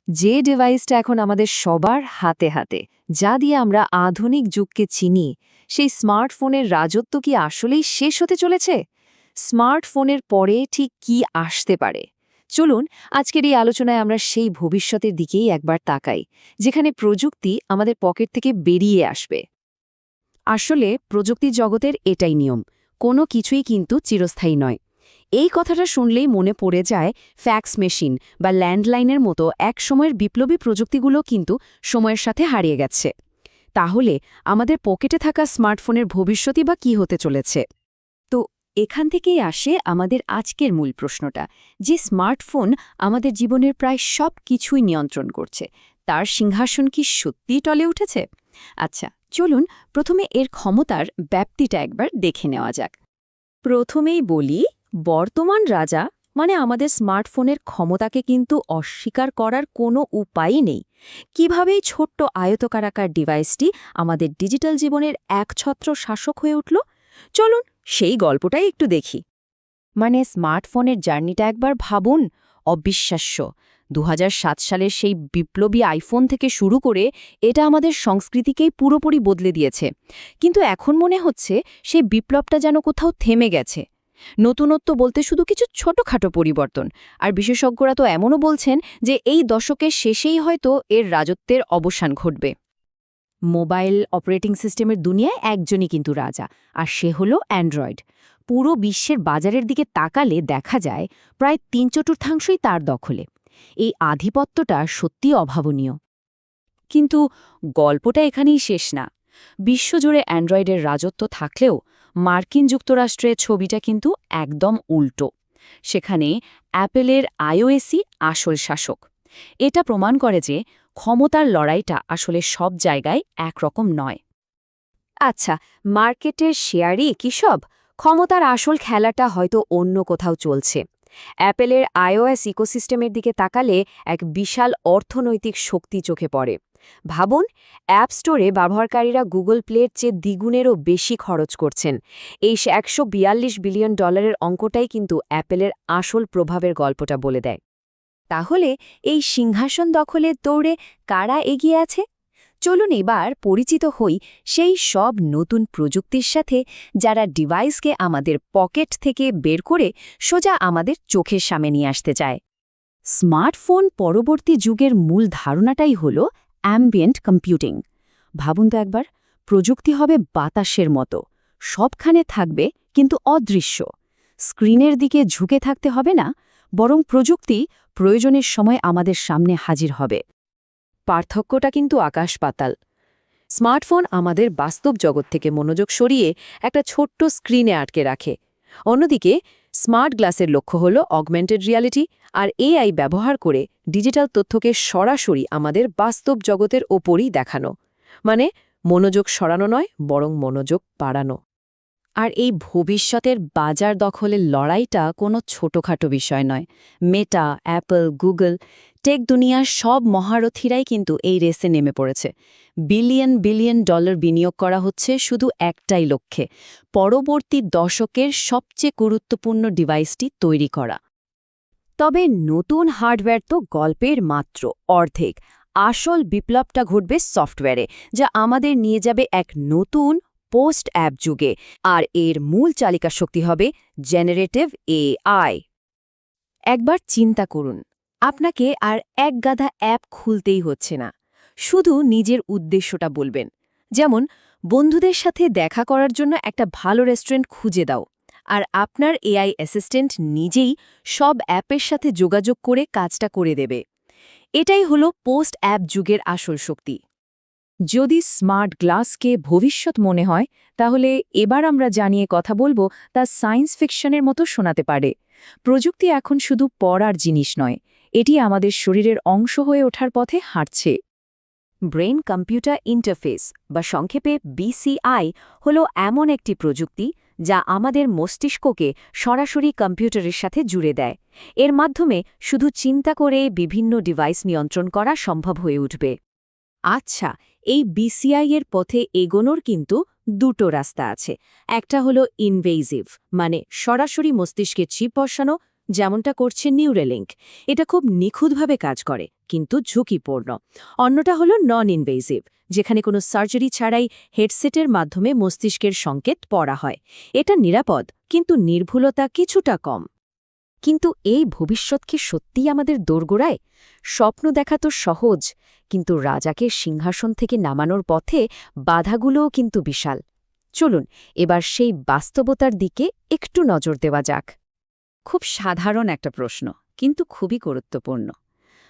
যে ডিভাইসটা এখন আমাদের সবার হাতে হাতে, যা দিয়ে আমরা আধুনিক যুগকে চিনি, সেই স্মার্টফোনের রাজত্ব কি আসলেই শেষ হতে চলেছে? স্মার্টফোনের পরে ঠিক কি আসতে পারে? চলুন আজকের এই আলোচনায় আমরা সেই ভবিষ্যতের দিকেই একবার তাকাই, যেখানে প্রযুক্তি আমাদের পকেট থেকে বেরিয়ে আসবে। আসলে প্রযুক্তি জগতের এটাই নিয়ম, কোনো কিছুই কিন্তু চিরস্থায়ী নয়। এই কথাটা শুনলেই মনে পড়ে যায় ফ্যাক্স মেশিন বা ল্যান্ডলাইনের মতো একসময়ের বিপ্লবী প্রযুক্তিগুলো কিন্তু সময়ের সাথে হারিয়ে গেছে। তাহলে আমাদের পকেটে থাকা স্মার্টফোনের ভবিষ্যৎই বা কী হতে চলেছে? তো এখান থেকেই আসে আমাদের আজকের মূল প্রশ্নটা, যে স্মার্টফোন আমাদের জীবনের প্রায় সব কিছুই নিয়ন্ত্রণ করছে, তার সিংহাসন কি সত্যিই টলে উঠেছে? আচ্ছা, চলুন প্রথমে এর ক্ষমতার ব্যাপ্তিটা একবার দেখে নেওয়া যাক। প্রথমেই বলি, বর্তমান রাজা মানে আমাদের স্মার্টফোনের ক্ষমতাকে কিন্তু অস্বীকার করার কোনো উপায়ই নেই। কিভাবেই ছোট্ট আয়তকারাকার ডিভাইসটি আমাদের ডিজিটাল জীবনের একছত্র শাসক হয়ে উঠল, চলুন সেই গল্পটাই একটু দেখি। মানে স্মার্টফোনের জার্নিটা একবার ভাবুন, অবিশ্বাস্য। ২০০৭ সালের সেই বিপ্লবী আইফোন থেকে শুরু করে এটা আমাদের সংস্কৃতিকেই পুরোপুরি বদলে দিয়েছে। কিন্তু এখন মনে হচ্ছে সেই বিপ্লবটা যেন কোথাও থেমে গেছে। নতুনত্ব বলতে শুধু কিছু ছোটখাটো পরিবর্তন, আর বিশেষজ্ঞরা তো এমনও বলছেন যে এই দশকের শেষেই হয়তো এর রাজত্বের অবসান ঘটবে। মোবাইল অপারেটিং সিস্টেমের দুনিয়ায় একজনই কিন্তু রাজা, আর সে হল অ্যান্ড্রয়েড। পুরো বিশ্বের বাজারের দিকে তাকালে দেখা যায় প্রায় ৩/৪ তার দখলে। এই আধিপত্যটা সত্যি অভাবনীয়। কিন্তু গল্পটা এখানেই শেষ না। বিশ্বজুড়ে অ্যান্ড্রয়েডের রাজত্ব থাকলেও মার্কিন যুক্তরাষ্ট্রের ছবিটা কিন্তু একদম উল্টো। সেখানে অ্যাপেলের আইওএসই আসল শাসক। এটা প্রমাণ করে যে ক্ষমতার লড়াইটা আসলে সব জায়গায় একরকম নয়। আচ্ছা, মার্কেটের শেয়ারই কি সব? ক্ষমতার আসল খেলাটা হয়তো অন্য কোথাও চলছে। অ্যাপেলের আইওএস ইকোসিস্টেমের দিকে তাকালে এক বিশাল অর্থনৈতিক শক্তি চোখে পড়ে। ভাবুন, অ্যাপ স্টোরে ব্যবহারকারীরা গুগল প্লের চেয়ে দ্বিগুণেরও বেশি খরচ করছেন। এই $১৪২ বিলিয়ন অঙ্কটাই কিন্তু অ্যাপেলের আসল প্রভাবের গল্পটা বলে দেয়। তাহলে এই সিংহাসন দখলের দৌড়ে কারা এগিয়ে আছে? চলুন এবার পরিচিত হই সেই সব নতুন প্রযুক্তির সাথে, যারা ডিভাইসকে আমাদের পকেট থেকে বের করে সোজা আমাদের চোখের সামনে নিয়ে আসতে চায়। স্মার্টফোন পরবর্তী যুগের মূল ধারণাটাই হল অ্যাম্বিয়েন্ট কম্পিউটিং। ভাবুন তো একবার, প্রযুক্তি হবে বাতাসের মতো, সবখানে থাকবে কিন্তু অদৃশ্য। স্ক্রিনের দিকে ঝুঁকে থাকতে হবে না, বরং প্রযুক্তি প্রয়োজনের সময় আমাদের সামনে হাজির হবে। পার্থক্যটা কিন্তু আকাশ পাতাল। স্মার্টফোন আমাদের বাস্তব জগৎ থেকে মনোযোগ সরিয়ে একটা ছোট্ট স্ক্রিনে আটকে রাখে। অন্যদিকে স্মার্ট গ্লাসের লক্ষ্য হল অগমেন্টেড রিয়ালিটি আর এআই ব্যবহার করে ডিজিটাল তথ্যকে সরাসরি আমাদের বাস্তব জগতের ওপরই দেখানো। মানে মনোযোগ সরানো নয়, বরং মনোযোগ বাড়ানো। আর এই ভবিষ্যতের বাজার দখলের লড়াইটা কোনো ছোটখাটো বিষয় নয়। মেটা, অ্যাপল, গুগল, টেক দুনিয়ার সব মহারথীরাই কিন্তু এই রেসে নেমে পড়েছে। বিলিয়ন বিলিয়ন ডলার বিনিয়োগ করা হচ্ছে শুধু একটাই লক্ষ্যে, পরবর্তী দশকের সবচেয়ে গুরুত্বপূর্ণ ডিভাইসটি তৈরি করা। তবে নতুন হার্ডওয়্যার তো গল্পের মাত্র অর্ধেক। আসল বিপ্লবটা ঘটবে সফটওয়্যারে, যা আমাদের নিয়ে যাবে এক নতুন পোস্ট অ্যাপ যুগে, আর এর মূল চালিকা শক্তি হবে জেনারেটিভ এআই। একবার চিন্তা করুন, আপনাকে আর এক গাদা অ্যাপ খুলতেই হচ্ছে না, শুধু নিজের উদ্দেশ্যটা বলবেন। যেমন বন্ধুদের সাথে দেখা করার জন্য একটা ভালো রেস্টুরেন্ট খুঁজে দাও, আর আপনার এআই অ্যাসিস্ট্যান্ট নিজেই সব অ্যাপের সাথে যোগাযোগ করে কাজটা করে দেবে। এটাই হলো পোস্ট অ্যাপ যুগের আসল শক্তি। যদি স্মার্ট গ্লাসকে ভবিষ্যৎ মনে হয়, তাহলে এবার আমরা জানিয়ে কথা বলবো তা সায়েন্স ফিকশনের মতো শোনাতে পারে। প্রযুক্তি এখন শুধু পড়ার জিনিস নয়, এটি আমাদের শরীরের অংশ হয়ে ওঠার পথে হাঁটছে। ব্রেন কম্পিউটার ইন্টারফেস বা সংক্ষেপে বিসিআই হলো এমন একটি প্রযুক্তি যা আমাদের মস্তিষ্ককে সরাসরি কম্পিউটারের সাথে জুড়ে দেয়। এর মাধ্যমে শুধু চিন্তা করে বিভিন্ন ডিভাইস নিয়ন্ত্রণ করা সম্ভব হয়ে উঠবে। আচ্ছা, এই বিসিআই এর পথে এগোনোর কিন্তু দুটো রাস্তা আছে। একটা হলো ইনভেসিভ, মানে সরাসরি মস্তিষ্কে চিপ বসানো, যেমনটা করছে নিউরেলিঙ্ক। এটা খুব নিখুঁতভাবে কাজ করে, কিন্তু ঝুঁকিপূর্ণ। অন্যটা হলো নন ইনভেসিভ, যেখানে কোনো সার্জারি ছাড়াই হেডসেটের মাধ্যমে মস্তিষ্কের সংকেত পড়া হয়। এটা নিরাপদ, কিন্তু নির্ভুলতা কিছুটা কম। কিন্তু এই ভবিষ্যৎ কি সত্যিই আমাদের দোরগোড়ায়? স্বপ্ন দেখা তো সহজ, কিন্তু রাজাকে সিংহাসন থেকে নামানোর পথে বাধাগুলোও কিন্তু বিশাল। চলুন এবার সেই বাস্তবতার দিকে একটু নজর দেওয়া যাক। খুব সাধারণ একটা প্রশ্ন, কিন্তু খুবই গুরুত্বপূর্ণ।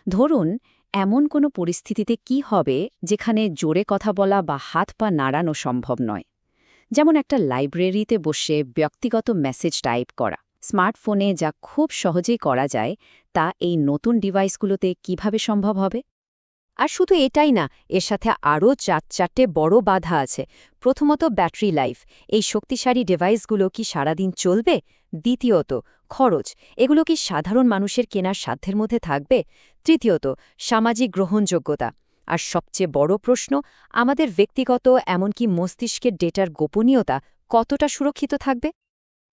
ধরুন, এমন কোনো পরিস্থিতিতে কি হবে যেখানে জোরে কথা বলা বা হাত পা নাড়ানো সম্ভব নয়? যেমন একটা লাইব্রেরিতে বসে ব্যক্তিগত মেসেজ টাইপ করা। স্মার্টফোনে যা খুব সহজেই করা যায়, তা এই নতুন ডিভাইসগুলোতে কিভাবে সম্ভব হবে? আর শুধু এটাই না, এর সাথে আরও চারটে বড় বাধা আছে। প্রথমত, ব্যাটারি লাইফ। এই শক্তিশালী ডিভাইসগুলো কি সারাদিন চলবে? দ্বিতীয়ত, খরচ। এগুলো কি সাধারণ মানুষের কেনার সাধ্যের মধ্যে থাকবে? তৃতীয়ত, সামাজিক গ্রহণযোগ্যতা। আর সবচেয়ে বড় প্রশ্ন, আমাদের ব্যক্তিগত এমনকি মস্তিষ্কের ডেটার গোপনীয়তা কতটা সুরক্ষিত থাকবে?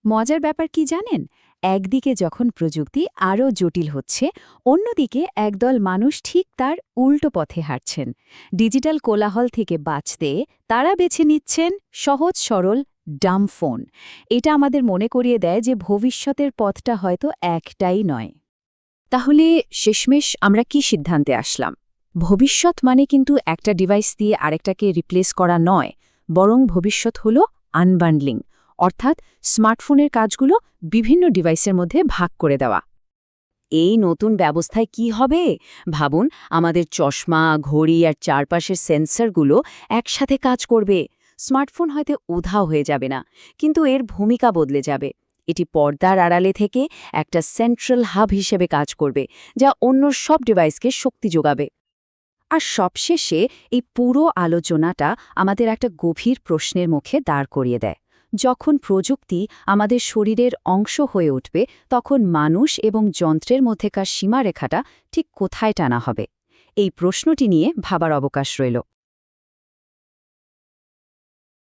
মজার ব্যাপার কি জানেন? একদিকে যখন প্রযুক্তি আরও জটিল হচ্ছে, অন্যদিকে একদল মানুষ ঠিক তার উল্টো পথে হাঁটছেন। ডিজিটাল কোলাহল থেকে বাঁচতে তারা বেছে নিচ্ছেন সহজ সরল ডাম ফোন। এটা আমাদের মনে করিয়ে দেয় যে ভবিষ্যতের পথটা হয়তো একটাই নয়। তাহলে শেষমেশ আমরা কি সিদ্ধান্তে আসলাম? ভবিষ্যৎ মানে কিন্তু একটা ডিভাইস দিয়ে আরেকটাকে রিপ্লেস করা নয়, বরং ভবিষ্যৎ হল আনবান্ডলিং, অর্থাৎ স্মার্টফোনের কাজগুলো বিভিন্ন ডিভাইসের মধ্যে ভাগ করে দেওয়া। এই নতুন ব্যবস্থায় কি হবে? ভাবুন, আমাদের চশমা, ঘড়ি আর চারপাশের সেন্সরগুলো একসাথে কাজ করবে। স্মার্টফোন হয়তো উধাও হয়ে যাবে না, কিন্তু এর ভূমিকা বদলে যাবে। এটি পর্দার আড়ালে থেকে একটা সেন্ট্রাল হাব হিসেবে কাজ করবে, যা অন্য সব ডিভাইসকে শক্তি যোগাবে। আর সবশেষে এই পুরো আলোচনাটা আমাদের একটা গভীর প্রশ্নের মুখে দাঁড় করিয়ে দেয়। যখন প্রযুক্তি আমাদের শরীরের অংশ হয়ে উঠবে, তখন মানুষ এবং যন্ত্রের মধ্যেকার সীমারেখাটা ঠিক কোথায় টানা হবে? এই প্রশ্নটি নিয়ে ভাবার অবকাশ রইল।